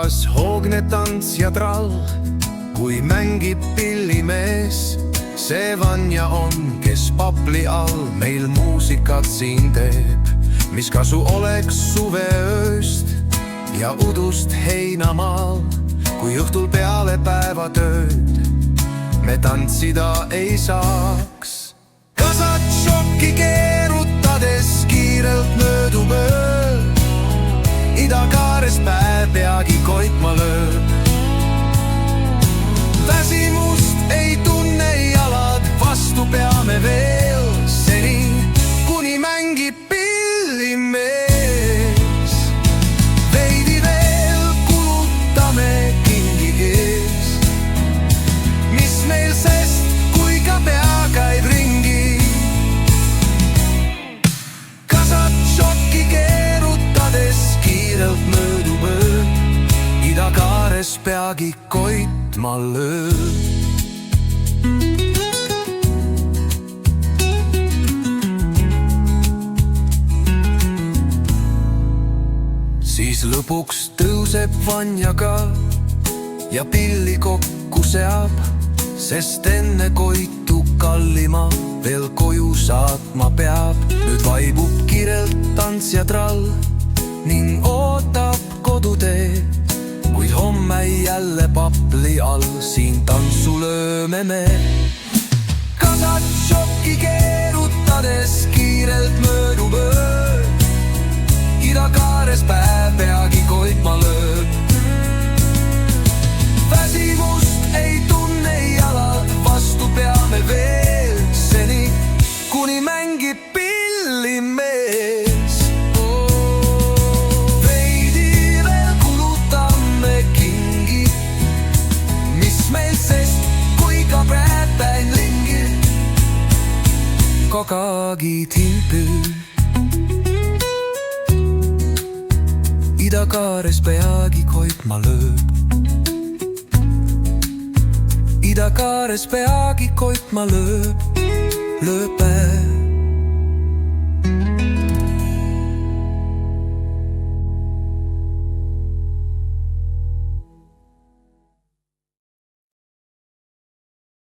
taevas hoogne tants ja trall, kui mängib pillimees. See Vanja on, kes papli all meil muusikat siin teeb, mis kasu oleks suveööst ja udust heinamaal, kui õhtul peale päevatööd me tantsida ei saaks. Kasatšokki keerutades kiirelt möödub öö, idakaarest päev peagi koitma lööb. Väsimust ei tunne jalad, vastu peame veel seni, kuni mängib pillimees. Veidi veel kulutame kingi ees, mis meil sest, kui ka pea käib ringi. Kasatšokki keerutades kiirelt möödub öö, idakaares peagi koitma lööb. Siis lõpuks tõuseb Vanja ka ja pilli kokku seab, sest enne koitu kallima veel koju saatma peab. Nüüd vaibub kirelt tants ja trall ning ootab kodutee, kuid homme jälle papli all siin tantsu lööme me. Kasatšokki keerutades kiirelt möödub öö, idakaares päev peagi koitma lööb. Väsimust ei tunne jalad, vastu peame veel seni, kuni mängib pillimees. Veidi veel kulutame kingi, mis meil sest, kui ka päev lingib. Kokagi timpyy, idakaares peagi koitma lööb. Idakaares peagi koitma lööb, lööb päev.